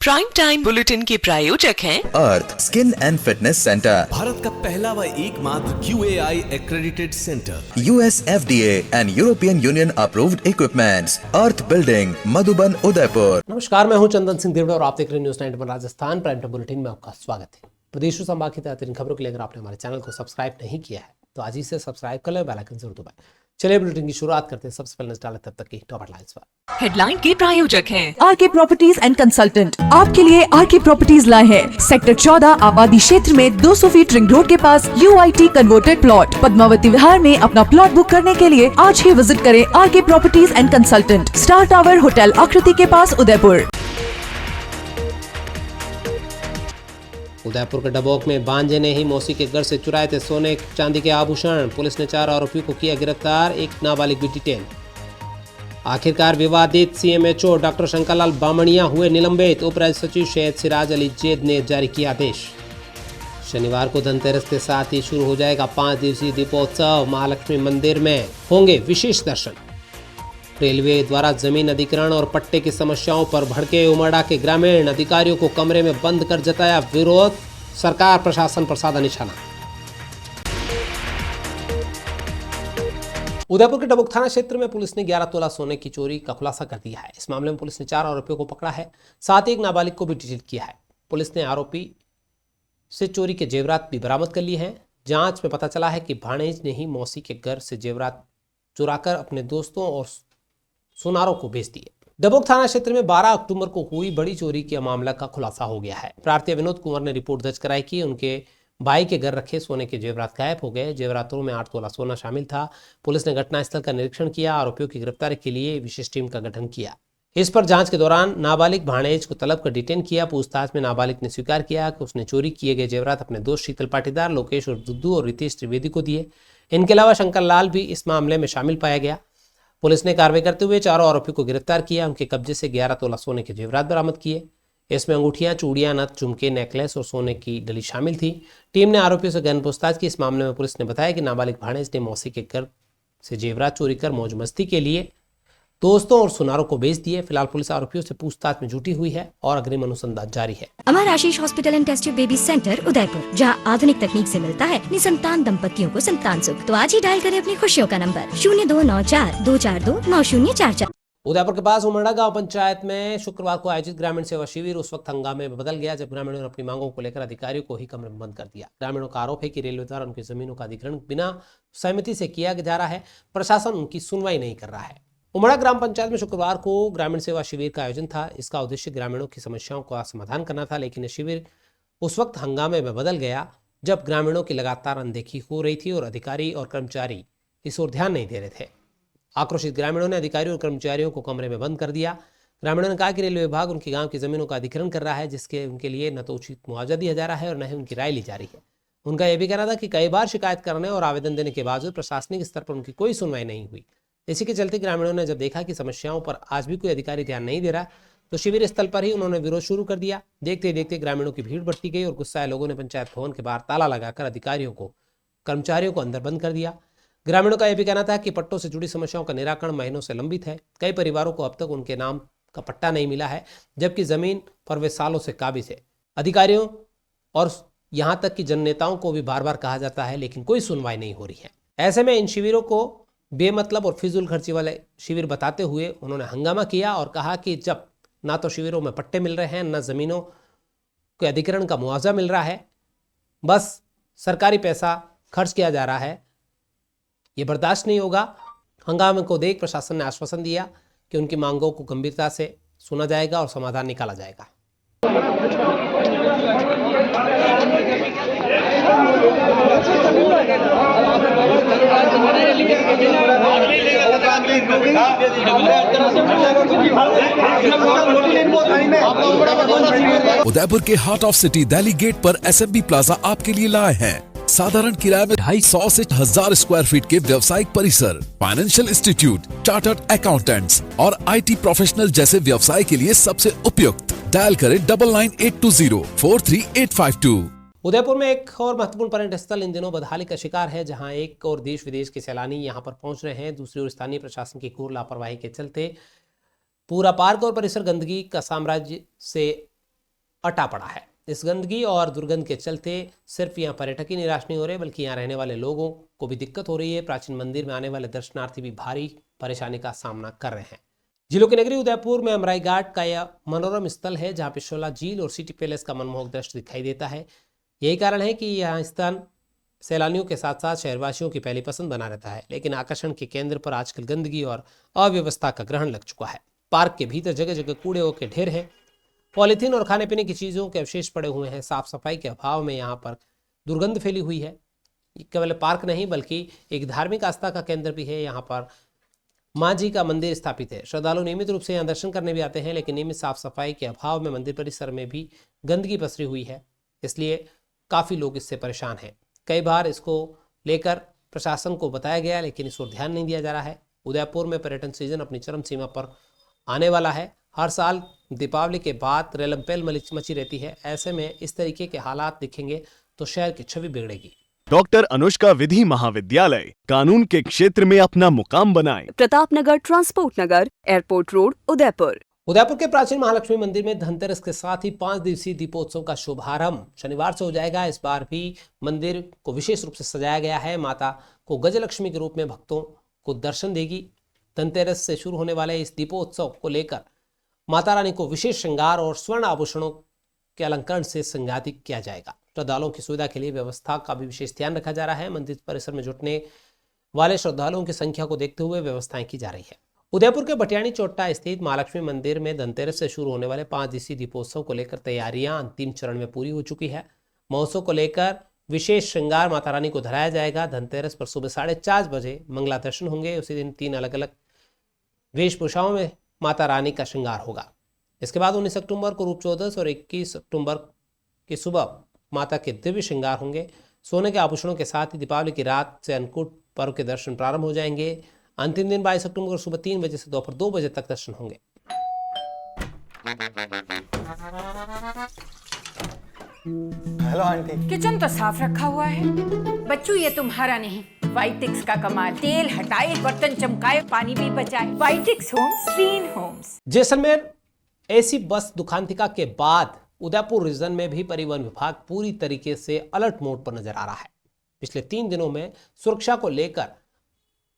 Prime time bulletin के प्रायोजक हैं Arth skin and fitness centre, Bharat का पहला व एकमात्र QAI accredited centre, US FDA and European Union approved equipments, Arth building, Madhuban, Udaipur. नमस्कार, मैं हूं चंदन सिंह देवड़ा और आप देख रहे हैं news 91 Rajasthan prime time bulletin में आपका स्वागत है। प्रदेश और संभाग की ताज़ा खबरों के लिए अगर आपने हमारे चैनल को सब्सक्राइब नहीं किया है तो आज ही से सब्सक्राइब कर लें, बेल आइकन जरूर दबाएं। चलिए बुलेटिन की शुरुआत करते हैं। सबसे पहले डालें तब तक की टॉप हेडलाइंस पर। हेडलाइन के प्रायोजक हैं आरके प्रॉपर्टीज एंड कंसल्टेंट आपके लिए आरके प्रॉपर्टीज लाए हैं। सेक्टर 14 आबादी क्षेत्र में 200 फीट रिंग रोड के पास UIT converted plot Padmavati Vihar में अपना प्लॉट बुक करने के लिए आज ही विजिट करें RK properties and consultant, star tower hotel Akriti के पास, उदयपुर। उदयपुर के डबोक में भांजे ने ही मौसी के घर से चुराए थे सोने चांदी के आभूषण। पुलिस ने 4 आरोपियों को किया गिरफ्तार, एक नाबालिग भी डिटेन। आखिरकार विवादित CMHO डॉक्टर शंकरलाल बामणिया हुए निलंबित। उप राज्य सचिव शहीद सिराज अली जैद ने जारी किया आदेश। शनिवार को धनतेरस के साथ ही शुरू हो जाएगा 5 दिवसीय दीपोत्सव। महालक्ष्मी मंदिर में होंगे विशेष दर्शन। रेलवे द्वारा जमीन अधिग्रहण और पट्टे की समस्याओं पर भड़के उमड़ा के ग्रामीण। अधिकारियों को कमरे में बंद कर जताया विरोध। सरकार प्रशासन पर साधा निशाना। उदयपुर के डबोक थाना क्षेत्र में पुलिस ने 11 तोला सोने की चोरी का खुलासा कर दिया है। इस मामले में पुलिस ने 4 आरोपियों को पकड़ा है, साथ ही एक नाबालिग को भी डिटेन किया है। पुलिस ने आरोपी से चोरी के जेवरात भी बरामद कर लिए हैं। जांच में पता चला है कि भाणेज ने ही मौसी के घर से जेवरात चुराकर अपने दोस्तों और सुनारों को भेज दिए। डबोक थाना क्षेत्र में 12 अक्टूबर को हुई बड़ी चोरी के मामला का खुलासा हो गया है। प्रार्थी विनोद कुंवर ने रिपोर्ट दर्ज कराई कि उनके भाई के घर रखे सोने के जेवरात गायब हो गए। जेवरातों में 8 तोला सोना शामिल था। पुलिस ने घटनास्थल का निरीक्षण किया। आरोपियों की गिरफ्तारी के लिए विशेष टीम का गठन किया। इस पर जांच के दौरान नाबालिग भाणेज को तलब कर डिटेन किया। पूछताछ में नाबालिग ने स्वीकार किया कि उसने चोरी किए गए जेवरात अपने दोस्त शीतल पाटीदार, लोकेश और दुद्दू और रितेश त्रिवेदी को दिए। इनके अलावा शंकर लाल भी इस मामले में शामिल पाया गया। पुलिस ने कार्रवाई करते हुए 4 आरोपियों को गिरफ्तार किया। उनके कब्जे से 11 तोला सोने के जेवरात बरामद किए। इसमें अंगूठियां, चूड़ियां, नथ, झुमके, नेकलेस और सोने की डली शामिल थी। टीम ने आरोपियों से गहन पूछताछ की। इस मामले में पुलिस ने बताया कि नाबालिग भाणेज ने मौसी के घर से जेवरात चोरी कर मौज मस्ती के लिए दोस्तों और सुनारों को बेच दिए। फिलहाल पुलिस आरोपियों से पूछताछ में जुटी हुई है और अग्रिम अनुसंधान जारी है। Amar Ashish hospital and test tube baby centre Udaipur, जहां आधुनिक तकनीक से मिलता है निसंतान दंपतियों को संतान सुख। तो आज ही डायल करें अपनी खुशियों का नंबर 0294-242-9044। उदयपुर के पास उमड़ा गांव पंचायत में शुक्रवार को आयोजित ग्रामीण सेवा शिविर उस वक्त हंगामे में बदल गया जब ग्रामीणों ने अपनी मांगों को लेकर अधिकारियों को ही कमरे में बंद कर दिया। ग्रामीणों का आरोप है कि रेलवे द्वारा उनकी जमीनों का अधिग्रहण बिना सहमति से किया जा रहा है। प्रशासन उनकी सुनवाई नहीं कर रहा है। उमड़ा ग्राम पंचायत में शुक्रवार को ग्रामीण सेवा शिविर का आयोजन था। इसका उद्देश्य ग्रामीणों की समस्याओं का समाधान करना था, लेकिन यह शिविर उस वक्त हंगामे में बदल गया जब ग्रामीणों की लगातार अनदेखी हो रही थी और अधिकारी और कर्मचारी इस ओर ध्यान नहीं दे रहे थे। आक्रोशित ग्रामीणों ने अधिकारियों और कर्मचारियों को कमरे में बंद कर दिया। ग्रामीणों ने कहा कि रेलवे विभाग उनके गांव की जमीनों का अधिग्रहण कर रहा है, जिसके उनके लिए न तो उचित मुआवजा दिया जा रहा है और न ही उनकी राय ली जा रही है। उनका यह भी कहना था कि कई बार शिकायत करने और आवेदन देने के बावजूद प्रशासनिक स्तर पर उनकी कोई सुनवाई नहीं हुई। इसी के चलते ग्रामीणों ने जब देखा कि समस्याओं पर आज भी कोई अधिकारी ध्यान नहीं दे रहा तो शिविर स्थल पर ही उन्होंने विरोध शुरू कर दिया। देखते देखते ग्रामीणों की भीड़ बढ़ती गई और गुस्साए लोगों ने पंचायत भवन के बाहर ताला लगाकर अधिकारियों को, कर्मचारियों को अंदर बंद कर दिया। ग्रामीणों का यह भी कहना था कि पट्टों से जुड़ी समस्याओं का निराकरण महीनों से लंबित है। कई परिवारों को अब तक उनके नाम का पट्टा नहीं मिला है, जबकि जमीन पर वे सालों से काबिज है। अधिकारियों और यहाँ तक कि जननेताओं को भी बार बार कहा जाता है, लेकिन कोई सुनवाई नहीं हो रही है। ऐसे में इन शिविरों को बेमतलब और फिजूल खर्ची वाले शिविर बताते हुए उन्होंने हंगामा किया और कहा कि जब ना तो शिविरों में पट्टे मिल रहे हैं, न जमीनों के अधिग्रहण का मुआवजा मिल रहा है, बस सरकारी पैसा खर्च किया जा रहा है, ये बर्दाश्त नहीं होगा। हंगामे को देख प्रशासन ने आश्वासन दिया कि उनकी मांगों को गंभीरता से सुना जाएगा और समाधान निकाला जाएगा। उदयपुर के heart of city Delhi gate पर SMB प्लाजा आपके लिए लाए हैं साधारण किराए में 250 से 1000 स्क्वायर फीट के व्यवसायिक परिसर, फाइनेंशियल इंस्टीट्यूट, चार्टर्ड अकाउंटेंट्स और IT प्रोफेशनल जैसे व्यवसाय के लिए सबसे उपयुक्त। डायल करें 9982043852। उदयपुर में एक और महत्वपूर्ण पर्यटन स्थल इन दिनों बदहाली का शिकार है, जहां एक और देश विदेश के सैलानी यहां पर पहुंच रहे हैं। दूसरी ओर स्थानीय प्रशासन की घोर लापरवाही के चलते पूरा पार्क और परिसर गंदगी का साम्राज्य से अटा पड़ा है। इस गंदगी और दुर्गंध के चलते सिर्फ यहाँ पर्यटक ही निराश नहीं हो रहे, बल्कि यहाँ रहने वाले लोगों को भी दिक्कत हो रही है। प्राचीन मंदिर में आने वाले दर्शनार्थी भी भारी परेशानी का सामना कर रहे हैं। झीलों की नगरी उदयपुर में अमराई घाट का यह मनोरम स्थल है, जहाँ पिछोला झील और सिटी पैलेस का मनमोहक दृश्य दिखाई देता है। यही कारण है कि यह स्थान सैलानियों के साथ साथ शहरवासियों की पहली पसंद बना रहता है। लेकिन आकर्षण के केंद्र पर आजकल गंदगी और अव्यवस्था का ग्रहण लग चुका है। पार्क के भीतर जगह जगह कूड़े के ढेर हैं, पॉलीथीन और खाने पीने की चीज़ों के अवशेष पड़े हुए हैं। साफ सफाई के अभाव में यहाँ पर दुर्गंध फैली हुई है। केवल पार्क नहीं बल्कि एक धार्मिक आस्था का केंद्र भी है। यहाँ पर माँ जी का मंदिर स्थापित है। श्रद्धालु नियमित रूप से यहाँ दर्शन करने भी आते हैं, लेकिन नियमित साफ सफाई के अभाव में मंदिर परिसर में भी गंदगी पसरी हुई है। इसलिए काफ़ी लोग इससे परेशान हैं। कई बार इसको लेकर प्रशासन को बताया गया, लेकिन इस ओर ध्यान नहीं दिया जा रहा है। उदयपुर में पर्यटन सीजन अपनी चरम सीमा पर आने वाला है। हर साल दीपावली के बाद रेलमपेल मची रहती है। ऐसे में इस तरीके के हालात दिखेंगे तो शहर की छवि बिगड़ेगी। डॉक्टर अनुष्का विधि महाविद्यालय, कानून के क्षेत्र में अपना मुकाम बनाएं। प्रताप नगर, ट्रांसपोर्ट नगर, एयरपोर्ट रोड, उदयपुर। उदयपुर के प्राचीन महालक्ष्मी मंदिर में धनतेरस के साथ ही 5 दिवसीय दीपोत्सव का शुभारंभ शनिवार से हो जाएगा। इस बार भी मंदिर को विशेष रूप से सजाया गया है। माता को गजलक्ष्मी के रूप में भक्तों को दर्शन देगी। धनतेरस से शुरू होने वाले इस दीपोत्सव को लेकर माता रानी को विशेष श्रृंगार और स्वर्ण आभूषणों के अलंकरण से संज्ञादित किया जाएगा। श्रद्धालुओं की सुविधा के लिए व्यवस्था का भी विशेष ध्यान रखा जा रहा है। मंदिर परिसर में जुटने वाले श्रद्धालुओं की संख्या को देखते हुए व्यवस्थाएं की जा रही है। उदयपुर के भटियाणी चोट्टा स्थित महालक्ष्मी मंदिर में धनतेरस से शुरू होने वाले 5 दिवसीय दीपोत्सव को लेकर तैयारियां अंतिम चरण में पूरी हो चुकी है। महोत्सव को लेकर विशेष श्रृंगार माता रानी को धराया जाएगा। धनतेरस पर सुबह 4:30 बजे मंगला दर्शन होंगे। उसी दिन 3 अलग अलग वेशभूषाओं में माता रानी का श्रृंगार होगा। इसके बाद 19 अक्टूबर को रूप चौदस और 21 अक्टूबर की सुबह माता के दिव्य श्रृंगार होंगे। सोने के आभूषणों के साथ ही दीपावली की रात से अन्नकूट पर्व के दर्शन प्रारंभ हो जाएंगे। अंतिम दिन 22 अक्टूबर को सुबह 3 बजे से दोपहर 2 बजे तक दर्शन होंगे। Hello aunty. किचन तो साफ रखा हुआ है। बच्चों ये तुम्हारा नहीं, वाइटिक्स का कमाल। तेल हटाए, बर्तन चमकाए, पानी भी बचाए। वाइटिक्स homes, clean homes. Jaisalmer AC bus दुखांतिका के बाद उदयपुर रीजन में भी परिवहन विभाग पूरी तरीके से अलर्ट मोड पर नजर आ रहा है। पिछले 3 दिनों में सुरक्षा को लेकर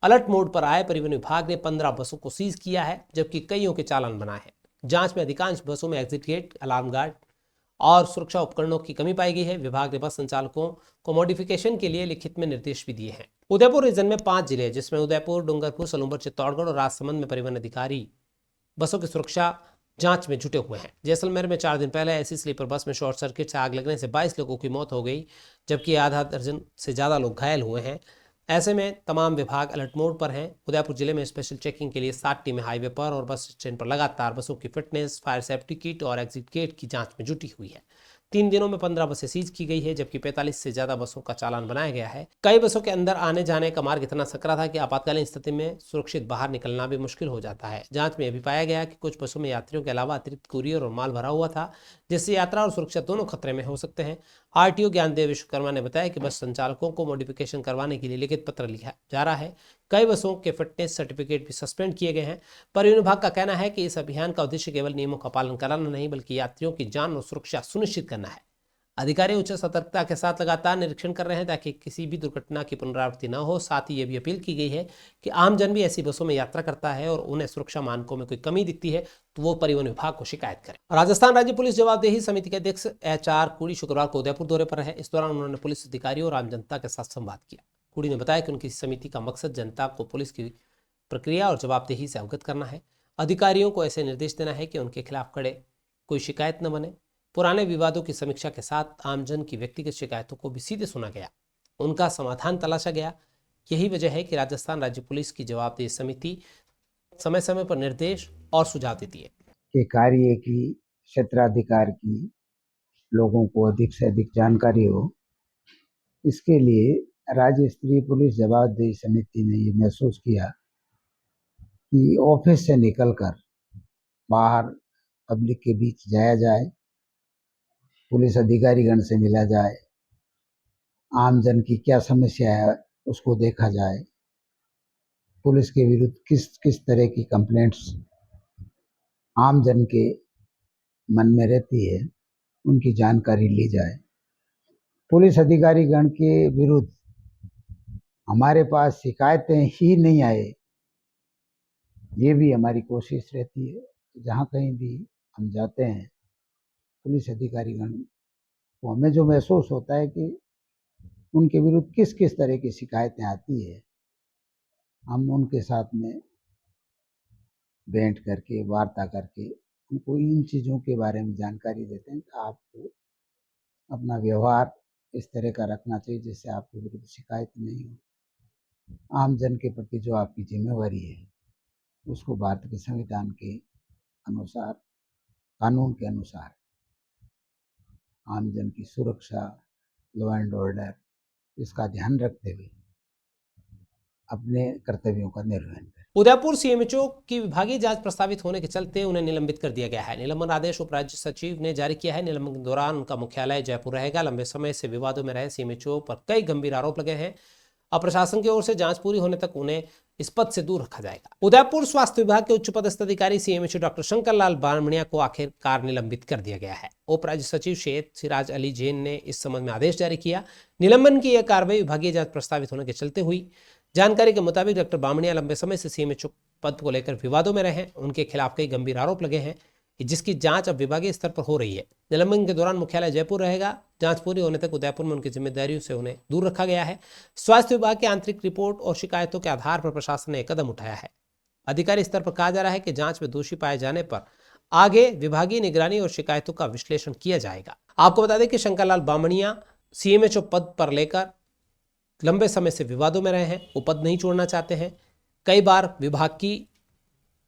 अलर्ट मोड पर आए परिवहन विभाग ने 15 बसों को सीज किया है, जबकि कईयों के चालान बनाए हैं। जांच में अधिकांश बसों में एग्जिट गेट, अलार्म गार्ड और सुरक्षा उपकरणों की कमी पाई गई है। विभाग ने बस संचालकों को मॉडिफिकेशन के लिए लिखित में निर्देश भी दिए हैं। उदयपुर रीजन में 5 जिले, जिसमें उदयपुर, डूंगरपुर, सलूंबर, चित्तौड़गढ़ और राजसमंद में परिवहन अधिकारी बसों की सुरक्षा जांच में जुटे हुए हैं। जैसलमेर में 4 दिन पहले ऐसी स्लीपर बस में शॉर्ट सर्किट से आग लगने से 22 लोगों की मौत हो गई, जबकि आधा दर्जन से ज़्यादा लोग घायल हुए हैं। ऐसे में तमाम विभाग अलर्ट मोड पर हैं। उदयपुर जिले में स्पेशल चेकिंग के लिए 7 टीमें हाईवे पर और बस स्टैंड पर लगातार बसों की फिटनेस, फायर सेफ्टी किट और एग्जिट गेट की जांच में जुटी हुई है। 3 दिनों में 15 बसें सीज की गई है, जबकि 45 से ज्यादा बसों का चालान बनाया गया है। कई बसों के अंदर आने जाने का मार्ग इतना सकरा था कि आपातकालीन स्थिति में सुरक्षित बाहर निकलना भी मुश्किल हो जाता है। जांच में यह भी पाया गया कि कुछ बसों में यात्रियों के अलावा अतिरिक्त कुरियर और माल भरा हुआ था, जिससे यात्रा और सुरक्षा दोनों खतरे में हो सकते हैं। आरटीओ ज्ञानदेव विश्वकर्मा ने बताया कि बस संचालकों को मॉडिफिकेशन करवाने के लिए लिखित पत्र लिखा जा रहा है। कई बसों के फिटनेस सर्टिफिकेट भी सस्पेंड किए गए हैं। परिवहन विभाग का कहना है कि इस अभियान का उद्देश्य केवल नियमों का पालन कराना नहीं, बल्कि यात्रियों की जान और सुरक्षा सुनिश्चित करना है। अधिकारी उच्च सतर्कता के साथ लगातार निरीक्षण कर रहे हैं ताकि किसी भी दुर्घटना की पुनरावृत्ति न हो। साथ ही ये भी अपील की गई है कि आमजन भी ऐसी बसों में यात्रा करता है और उन्हें सुरक्षा मानकों में कोई कमी दिखती है तो वो परिवहन विभाग को शिकायत करें। राजस्थान राज्य पुलिस जवाबदेही समिति के अध्यक्ष HR कुड़ी शुक्रवार को उदयपुर दौरे पर रहे। इस दौरान उन्होंने पुलिस अधिकारियों और आम जनता के साथ संवाद किया। कुड़ी ने बताया कि उनकी समिति का मकसद जनता को पुलिस की प्रक्रिया और जवाबदेही से अवगत करना है। अधिकारियों को ऐसे निर्देश देना है कि उनके खिलाफ खड़े कोई शिकायत न बने। पुराने विवादों की समीक्षा के साथ आमजन की व्यक्तिगत शिकायतों को भी सीधे सुना गया, उनका समाधान तलाशा गया। यही वजह है कि राजस्थान राज्य पुलिस की जवाबदेही समिति समय समय पर निर्देश और सुझाव देती है कि कार्य की क्षेत्राधिकार की लोगों को अधिक से अधिक जानकारी हो। इसके लिए राज्य स्तरीय पुलिस जवाबदेही समिति ने ये महसूस किया कि ऑफिस से निकलकर बाहर पब्लिक के बीच जाया जाए, पुलिस अधिकारीगण से मिला जाए, आम जन की क्या समस्या है उसको देखा जाए, पुलिस के विरुद्ध किस किस तरह की कंप्लेंट्स आम जन के मन में रहती है उनकी जानकारी ली जाए। पुलिस अधिकारीगण के विरुद्ध हमारे पास शिकायतें ही नहीं आए, ये भी हमारी कोशिश रहती है। जहाँ कहीं भी हम जाते हैं, पुलिस अधिकारीगण को हमें जो महसूस होता है कि उनके विरुद्ध किस किस तरह की शिकायतें आती है, हम उनके साथ में बैठ करके वार्ता करके उनको इन चीज़ों के बारे में जानकारी देते हैं कि आपको अपना व्यवहार इस तरह का रखना चाहिए जिससे आपके विरुद्ध शिकायत नहीं हो। आम जन के प्रति जो आपकी जिम्मेवारी है उसको भारत के संविधान के अनुसार, कानून के अनुसार आम जन की सुरक्षा, लॉ एंड ऑर्डर, इसका ध्यान रखते हुए अपने कर्तव्यों का निर्वहन करें। उदयपुर सीएमएचओ की विभागीय जांच प्रस्तावित होने के चलते उन्हें निलंबित कर दिया गया है। निलंबन आदेश उप राज्य सचिव ने जारी किया है। निलंबन के दौरान उनका मुख्यालय जयपुर रहेगा। लंबे समय से विवादों में रहे सीएमएचओ पर कई गंभीर आरोप लगे हैं। अब प्रशासन की ओर से जांच पूरी होने तक उन्हें इस पद से दूर रखा जाएगा। उदयपुर स्वास्थ्य विभाग के उच्च पदस्थ अधिकारी सीएमएचओ डॉक्टर शंकर लाल बामणिया को आखिरकार निलंबित कर दिया गया है। उप राज्य सचिव शेख सिराज अली जैन ने इस संबंध में आदेश जारी किया। निलंबन की यह कार्रवाई विभागीय जांच प्रस्तावित होने के चलते हुई। जानकारी के मुताबिक डॉक्टर बामणिया लंबे समय से सीएमएचओ पद को लेकर विवादों में रहे हैं। उनके खिलाफ कई गंभीर आरोप लगे हैं, जिसकी जांच अब विभागीय स्तर पर हो रही है। निलंबन के दौरान मुख्यालय जयपुर रहेगा। जांच पूरी होने तक उदयपुर में उनकी जिम्मेदारियों से उन्हें दूर रखा गया है। स्वास्थ्य विभाग की आंतरिक रिपोर्ट और शिकायतों के आधार पर प्रशासन ने एक कदम उठाया है। अधिकारी स्तर पर कहा जा रहा है कि जांच में दोषी पाए जाने पर आगे विभागीय निगरानी और शिकायतों का विश्लेषण किया जाएगा। आपको बता दें कि शंकरलाल बामणिया सीएमएचओ पद पर लेकर लंबे समय से विवादों में रहे हैं। वो पद नहीं छोड़ना चाहते हैं। कई बार विभाग की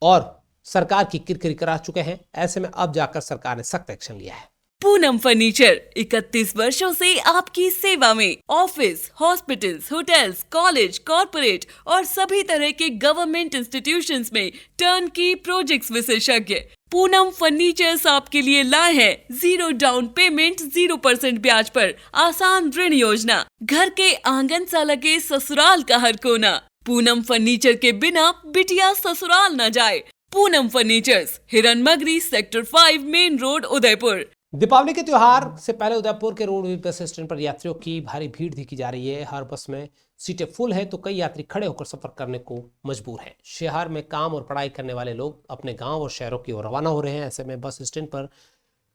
और सरकार की किरकिरी करा चुके हैं। ऐसे में अब जाकर सरकार ने सख्त एक्शन लिया है। पूनम फर्नीचर 31 वर्षों से आपकी सेवा में। Office, hospitals, hotels, college, corporate और सभी तरह के गवर्नमेंट इंस्टीट्यूशंस में टर्न की प्रोजेक्ट्स विशेषज्ञ पूनम फर्नीचर्स आपके लिए लाए हैं 0 डाउन पेमेंट 0% ब्याज पर आसान ऋण योजना। घर के आंगन सा लगे ससुराल का हर कोना। पूनम फर्नीचर के बिना बिटिया ससुराल न जाए। Poonam furnitures, Hiranmagri, sector 5, main road, Udaipur. Deepawali के त्योहार से पहले उदयपुर के रोडवेज बस स्टैंड पर यात्रियों की भारी भीड़ देखी जा रही है। हर बस में सीटें फुल है तो कई यात्री खड़े होकर सफर करने को मजबूर हैं। शहर में काम और पढ़ाई करने वाले लोग अपने गांव और शहरों की ओर रवाना हो रहे हैं। ऐसे में बस स्टैंड पर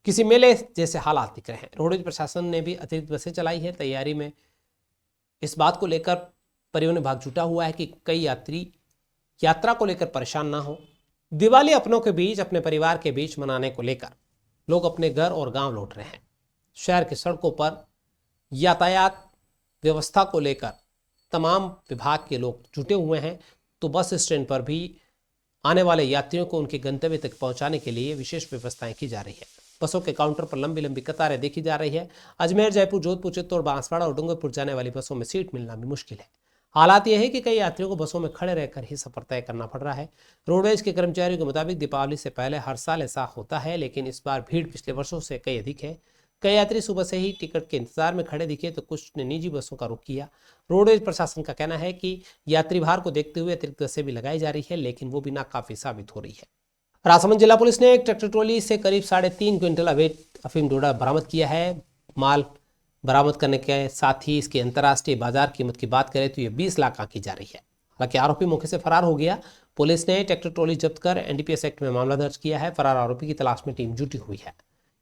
किसी मेले जैसे हालात दिख रहे हैं। रोडवेज प्रशासन ने भी अतिरिक्त बसें चलाई है। तैयारी में इस बात को लेकर परिवहन विभाग जुटा हुआ है कि कई यात्री यात्रा को लेकर परेशान ना हो। दिवाली अपनों के बीच, अपने परिवार के बीच मनाने को लेकर लोग अपने घर और गांव लौट रहे हैं। शहर की सड़कों पर यातायात व्यवस्था को लेकर तमाम विभाग के लोग जुटे हुए हैं। तो बस स्टैंड पर भी आने वाले यात्रियों को उनके गंतव्य तक पहुंचाने के लिए विशेष व्यवस्थाएं की जा रही है। बसों के काउंटर पर लंबी लंबी कतारें देखी जा रही है। अजमेर, जयपुर, जोधपुर, चित्तौड़, बांसवाड़ा और डूंगरपुर जाने वाली बसों में सीट मिलना भी मुश्किल है। हालात यह है कि कई यात्रियों को बसों में खड़े रहकर ही सफर तय करना पड़ रहा है। रोडवेज के कर्मचारियों के मुताबिक दीपावली से पहले हर साल ऐसा होता है, लेकिन इस बार भीड़ पिछले वर्षों से कई अधिक है। कई यात्री सुबह से ही टिकट के इंतजार में खड़े दिखे तो कुछ ने निजी बसों का रुख किया। रोडवेज प्रशासन का कहना है कि यात्री भार को देखते हुए अतिरिक्त बसें भी लगाई जा रही है, लेकिन वो भी नाकाफी साबित हो रही है। राजसमंद जिला पुलिस ने एक ट्रैक्टर ट्रॉली से करीब 3.5 क्विंटल अवैध अफीम डोडा बरामद किया है। माल बरामद करने के साथ ही इसकी अंतर्राष्ट्रीय बाजार कीमत की बात करें तो ये 20 लाख आंकी जा रही है। हालांकि आरोपी मौके से फरार हो गया। पुलिस ने ट्रैक्टर ट्रॉली जब्त कर एनडीपीएस एक्ट में मामला दर्ज किया है। फरार आरोपी की तलाश में टीम जुटी हुई है।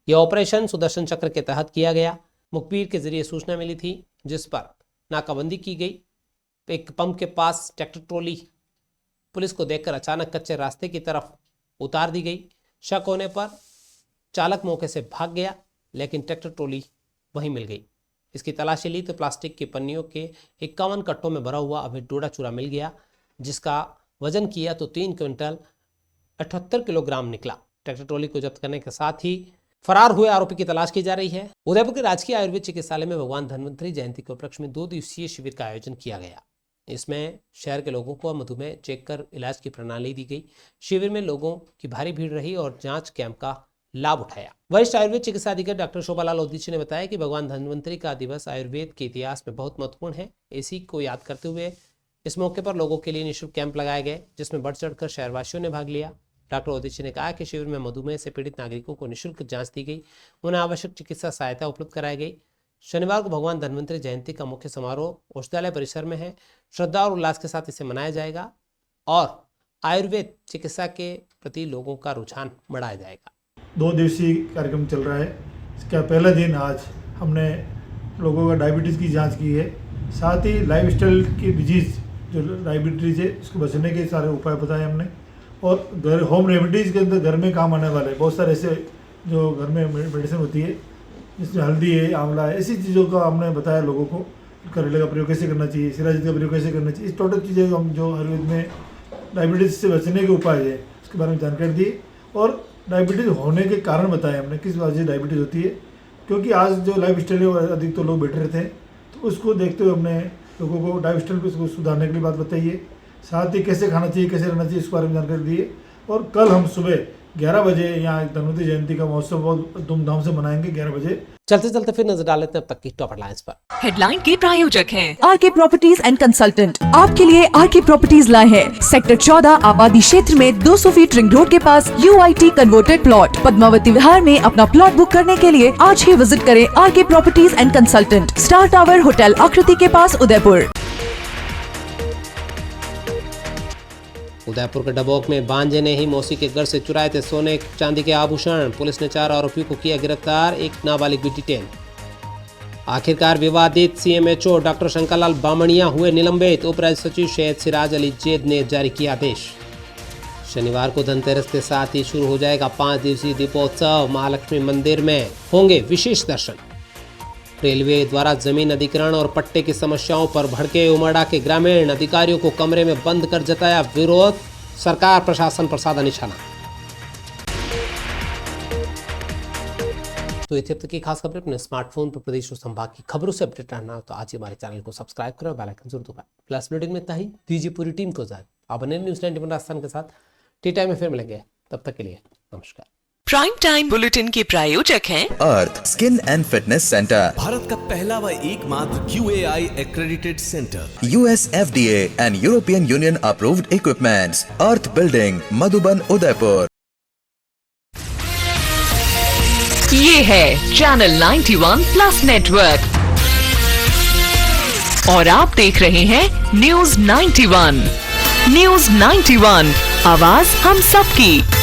यह ऑपरेशन सुदर्शन चक्र के तहत किया गया। मुखबिर के जरिए सूचना मिली थी, जिस पर नाकाबंदी की गई। एक पंप के पास ट्रैक्टर ट्रॉली पुलिस को देखकर अचानक कच्चे रास्ते की तरफ उतार दी गई। शक होने पर चालक मौके से भाग गया, लेकिन ट्रैक्टर ट्रॉली वहीं मिल गई। इसकी तलाशी ली तो प्लास्टिक की पन्नियों के 51 कट्टों में भरा हुआ अवैध डोडा चूरा मिल गया, जिसका वजन किया तो 3 क्विंटल 78 किलोग्राम निकला। ट्रैक्टर ट्रॉली को जब्त करने के साथ ही फरार हुए आरोपी की तलाश की जा रही है। उदयपुर के राजकीय आयुर्वेद चिकित्सालय में भगवान धन्वंतरी जयंती के उपलक्ष्य में 2 दिवसीय शिविर का आयोजन किया गया। इसमें शहर के लोगों को मधुमेह चेक कर इलाज की प्रणाली दी गई। शिविर में लोगों की भारी भीड़ रही और जांच कैंप का लाभ उठाया। वरिष्ठ आयुर्वेद चिकित्सा अधिकारी डॉक्टर शोभालाल ओदीची ने बताया कि भगवान धन्वंतरी का दिवस आयुर्वेद के इतिहास में बहुत महत्वपूर्ण है। इसी को याद करते हुए इस मौके पर लोगों के लिए निःशुल्क कैंप लगाए गए, जिसमें बढ़ चढ़कर शहरवासियों ने भाग लिया। डॉक्टर ओदिशी ने कहा कि शिविर में मधुमेह से पीड़ित नागरिकों को निःशुल्क जांच दी गई, उन्हें आवश्यक चिकित्सा सहायता उपलब्ध कराई गई। शनिवार को भगवान धन्वंतरी जयंती का मुख्य समारोह औषधालय परिसर में है। श्रद्धा और उल्लास के साथ इसे मनाया जाएगा और आयुर्वेद चिकित्सा के प्रति लोगों का रुझान बढ़ाया जाएगा। 2 दिवसीय कार्यक्रम चल रहा है। इसका पहला दिन आज हमने लोगों का डायबिटीज़ की जांच की है, साथ ही लाइफस्टाइल की डिजीज़ जो डायबिटीज़ है इसको बचने के सारे उपाय बताए हमने, और घर होम रेमेडीज़ के अंदर घर में काम आने वाले बहुत सारे ऐसे जो घर में मेडिसिन होती है जिसमें हल्दी है, आंवला है, ऐसी चीज़ों का हमने बताया लोगों को। करेले का प्रयोग कैसे करना चाहिए, शिलाजीत का प्रयोग कैसे करना चाहिए, इस टोटल चीज़ें हम जो आयुर्वेद में डायबिटीज़ से बचने के उपाय है उसके बारे में जानकारी दी, और डायबिटीज़ होने के कारण बताए हमने किस वजह से डायबिटीज़ होती है, क्योंकि आज जो लाइफ स्टाइल है वो अधिक तो लोग बैठे रहते हैं, तो उसको देखते हुए हमने लोगों को लाइफ स्टाइल को सुधारने के लिए बात बताई है। साथ ही कैसे खाना चाहिए, कैसे रहना चाहिए, इस बारे में जानकारी दी है। और कल हम सुबह 11 बजे यहाँ धन्वंतरी जयंती का महोत्सव बहुत धूमधाम से मनाएंगे 11 बजे। चलते चलते फिर नजर डाल लेते हैं अब तक की टॉप हेडलाइंस पर। हेडलाइन के प्रायोजक हैं आरके प्रॉपर्टीज एंड कंसल्टेंट। आपके लिए आरके प्रॉपर्टीज लाए हैं सेक्टर 14 आबादी क्षेत्र में 200 फीट रिंग रोड के पास UIT converted plot. Padmavati Vihar में अपना प्लॉट बुक करने के लिए आज ही विजिट करें RK properties and consultant, star tower hotel Akriti के पास, उदयपुर। उदयपुर के डबोक में भांजे ने ही मौसी के घर से चुराए थे सोने चांदी के आभूषण। पुलिस ने 4 आरोपियों को किया गिरफ्तार, एक नाबालिग भी डिटेन। आखिरकार विवादित CMHO डॉक्टर शंकरलाल बामणिया हुए निलंबित। उप राज्य सचिव शहीद सिराज अली जैद ने जारी किया आदेश। शनिवार को धनतेरस के साथ ही शुरू हो जाएगा 5 दिवसीय दीपोत्सव। महालक्ष्मी मंदिर में होंगे विशेष दर्शन। रेलवे द्वारा जमीन अधिग्रहण और पट्टे की समस्याओं पर भड़के उमड़ा के ग्रामीण, अधिकारियों को कमरे में बंद कर जताया विरोध। सरकार प्रशासन पर साधा निशाना। तो ये थी अब तक की खास खबरें। अपने स्मार्टफोन पर प्रदेश और संभाग की खबरों से अपडेट रहना तो आज ही हमारे चैनल को सब्सक्राइब करें और बेल आइकन जरूर दबाएं। प्लस बुलेटिन में इतना ही। दीजिए पूरी टीम को इजाजत। आप बने न्यूज़ 91 राजस्थान के साथ टी टाइम में फिर मिलेंगे, तब तक के लिए नमस्कार। प्राइम टाइम बुलेटिन के प्रायोजक हैं Arth skin and fitness centre, Bharat का पहला व एकमात्र QAI accredited center, US FDA and European Union approved equipments, earth building, Madhuban, Udaipur. ये है चैनल 91 प्लस नेटवर्क और आप देख रहे हैं न्यूज़ 91। न्यूज़ 91, आवाज हम सबकी।